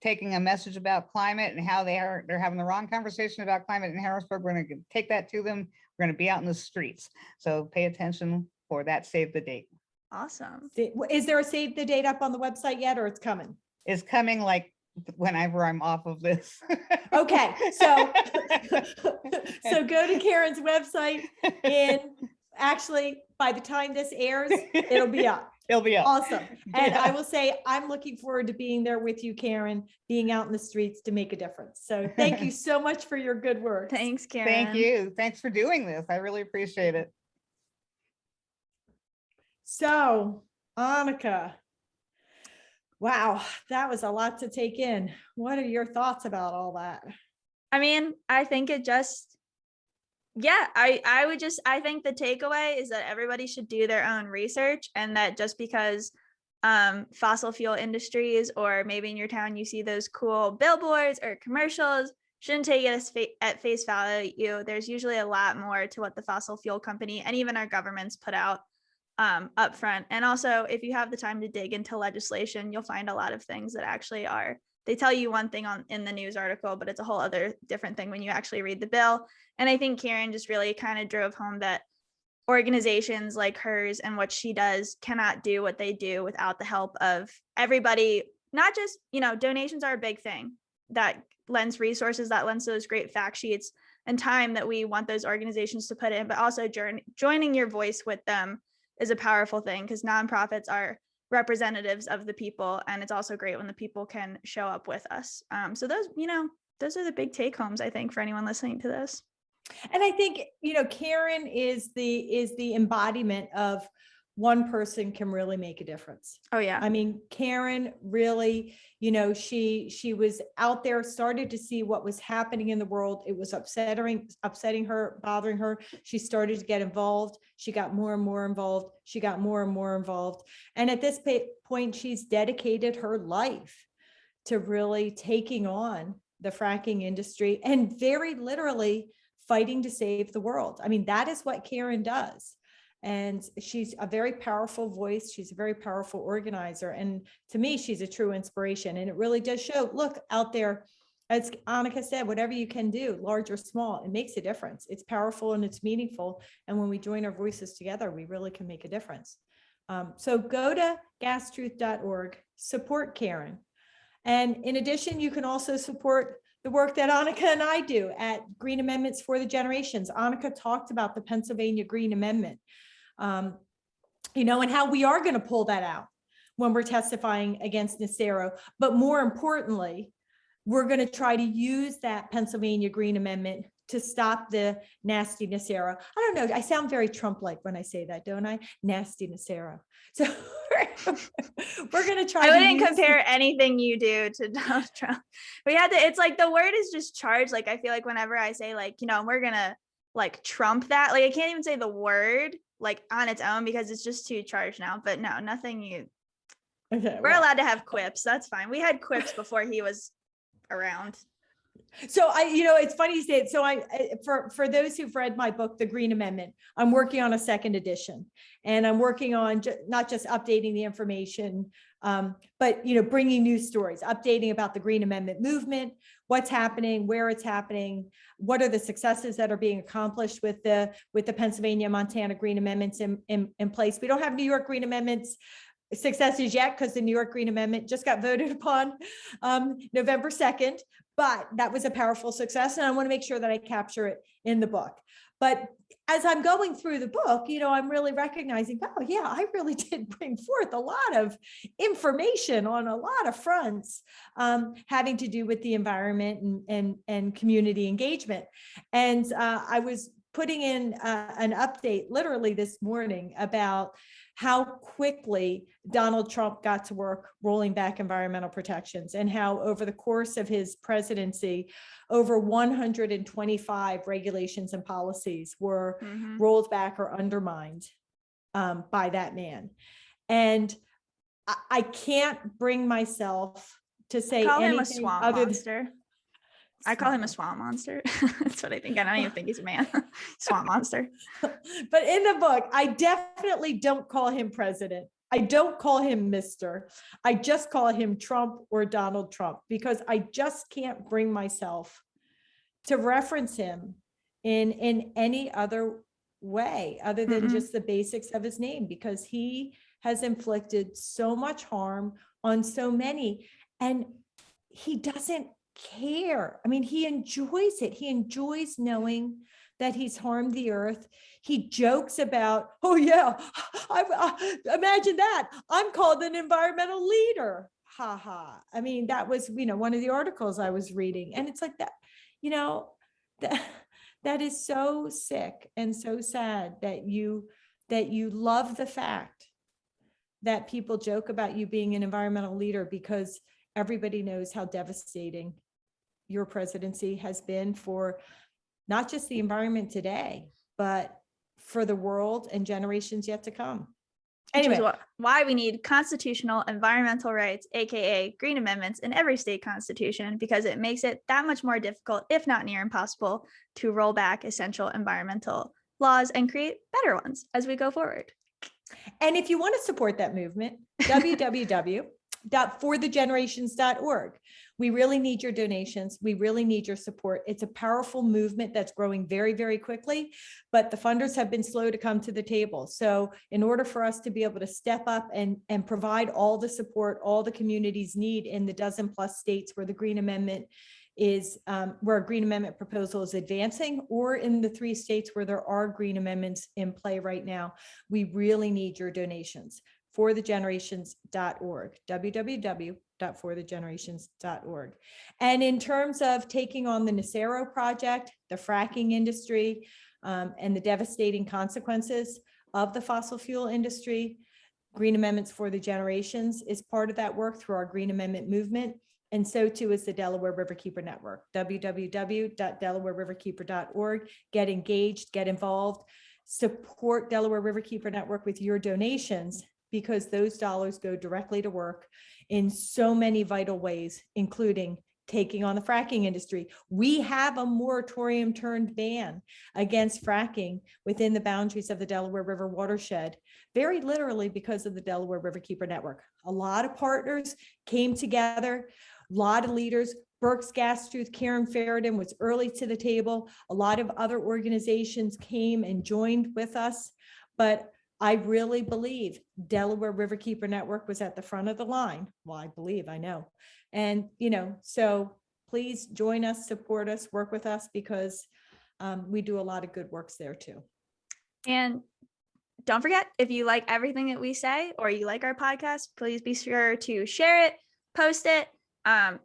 taking a message about climate and how they're having the wrong conversation about climate in Harrisburg. We're going to take that to them. We're going to be out in the streets. So pay attention for that. Save the date. Awesome. Is there a save the date up on the website yet, or it's coming? It's coming like whenever I'm off of this. Okay, so so go to Karen's website, and actually by the time this airs, it'll be up. It'll be up. Awesome. And Yeah. I will say, I'm looking forward to being there with you, Karen, being out in the streets to make a difference. So thank you so much for your good work. Thanks, Karen. Thank you. Thanks for doing this. I really appreciate it. So, Anneke, wow, that was a lot to take in. What are your thoughts about all that? I mean, I think it just, yeah, I think the takeaway is that everybody should do their own research, and that just because fossil fuel industries, or maybe in your town you see those cool billboards or commercials, shouldn't take it at face value. There's usually a lot more to what the fossil fuel company and even our governments put out upfront. And also, if you have the time to dig into legislation, you'll find a lot of things that actually are, they tell you one thing in the news article, but it's a whole other different thing when you actually read the bill. And I think Karen just really kind of drove home that organizations like hers and what she does cannot do what they do without the help of everybody. Not just, donations are a big thing that lends resources, that lends those great fact sheets and time that we want those organizations to put in, but also joining your voice with them is a powerful thing, because nonprofits are representatives of the people, and it's also great when the people can show up with us. So those are the big take homes, I think, for anyone listening to this. And I think, Karen is the embodiment of one person can really make a difference. Oh yeah. I mean, Karen really, she was out there, started to see what was happening in the world. It was upsetting her, bothering her. She started to get involved. She got more and more involved. She got more and more involved. And at this point, she's dedicated her life to really taking on the fracking industry and very literally fighting to save the world. I mean, that is what Karen does. And she's a very powerful voice. She's a very powerful organizer. And to me, she's a true inspiration. And it really does show, look out there, as Anneke said, whatever you can do, large or small, it makes a difference. It's powerful and it's meaningful. And when we join our voices together, we really can make a difference. So go to gastruth.org, support Karen. And in addition, you can also support the work that Anneke and I do at Green Amendments for the Generations. Anneke talked about the Pennsylvania Green Amendment, and how we are going to pull that out when we're testifying against Nacero. But more importantly, we're going to try to use that Pennsylvania Green Amendment to stop the nasty Nacero. I don't know. I sound very Trump-like when I say that, don't I? Nasty Nacero. So we're going to try. I wouldn't compare anything you do to Donald Trump. It's like the word is just charged. Like, I feel like whenever I say, like, we're going to like trump that. Like I can't even say the word like on its own because it's just too charged now. But no, nothing Okay, we're well, allowed to have quips. That's fine. We had quips before he was around. so it's funny you say it. So for those who've read my book, The Green Amendment, I'm working on a second edition, and I'm working on not just updating the information, but bringing news stories, updating about the Green Amendment movement, what's happening, where it's happening, what are the successes that are being accomplished with the Pennsylvania, Montana Green Amendments in place. We don't have New York Green Amendments successes yet because the New York Green Amendment just got voted upon November 2nd, but that was a powerful success, and I want to make sure that I capture it in the book. But as I'm going through the book, I'm really recognizing, oh yeah, I really did bring forth a lot of information on a lot of fronts having to do with the environment and community engagement. And I was putting in an update literally this morning about how quickly Donald Trump got to work rolling back environmental protections, and how over the course of his presidency, over 125 regulations and policies were rolled back or undermined by that man. And I can't bring myself to say Call him anything a swamp other monster. I call him a swamp monster. That's what I think. I don't even think he's a man. Swamp monster. But in the book, I definitely don't call him president. I don't call him Mr. I just call him Trump or Donald Trump, because I just can't bring myself to reference him in any other way other than just the basics of his name, because he has inflicted so much harm on so many, and he doesn't care. I mean, he enjoys it. He enjoys knowing that he's harmed the earth. He jokes about, oh yeah, imagine that. I'm called an environmental leader. Ha ha. I mean, that was, one of the articles I was reading. And it's like that, that is so sick and so sad that you love the fact that people joke about you being an environmental leader, because everybody knows how devastating your presidency has been for not just the environment today, but for the world and generations yet to come. Anyway, which is why we need constitutional environmental rights, aka green amendments, in every state constitution, because it makes it that much more difficult, if not near impossible, to roll back essential environmental laws and create better ones as we go forward. And if you want to support that movement, www.forthegenerations.org. We really need your donations. We really need your support. It's a powerful movement that's growing very, very quickly, but the funders have been slow to come to the table. So in order for us to be able to step up and provide all the support all the communities need in the dozen plus states where the Green Amendment is, where a Green Amendment proposal is advancing, or in the 3 states where there are Green Amendments in play right now, we really need your donations. forthegenerations.org, www.forthegenerations.org. And in terms of taking on the Nacero project, the fracking industry, and the devastating consequences of the fossil fuel industry, Green Amendments for the Generations is part of that work through our Green Amendment movement. And so too is the Delaware Riverkeeper Network, www.delawareriverkeeper.org. Get engaged, get involved, support Delaware Riverkeeper Network with your donations, because those dollars go directly to work in so many vital ways, including taking on the fracking industry. We have a moratorium turned ban against fracking within the boundaries of the Delaware River watershed, very literally because of the Delaware Riverkeeper Network. A lot of partners came together, a lot of leaders. Berks, Karen Feridun was early to the table. A lot of other organizations came and joined with us, but I really believe Delaware Riverkeeper Network was at the front of the line. Well, I know. And, so please join us, support us, work with us, because we do a lot of good works there too. And don't forget, if you like everything that we say, or you like our podcast, please be sure to share it, post it.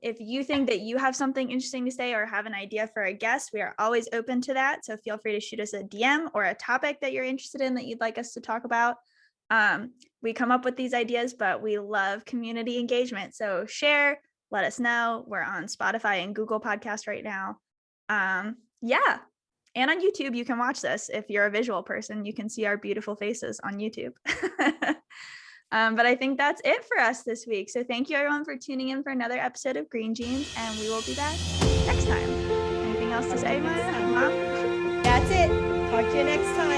If you think that you have something interesting to say or have an idea for a guest, we are always open to that. So feel free to shoot us a DM or a topic that you're interested in that you'd like us to talk about. We come up with these ideas, but we love community engagement. So share, let us know. We're on Spotify and Google Podcast right now. Yeah. And on YouTube, you can watch this. If you're a visual person, you can see our beautiful faces on YouTube. But I think that's it for us this week. So thank you everyone for tuning in for another episode of Green Jeans, and we will be back next time. Anything else to say, Maya? Mom? That's it. Talk to you next time.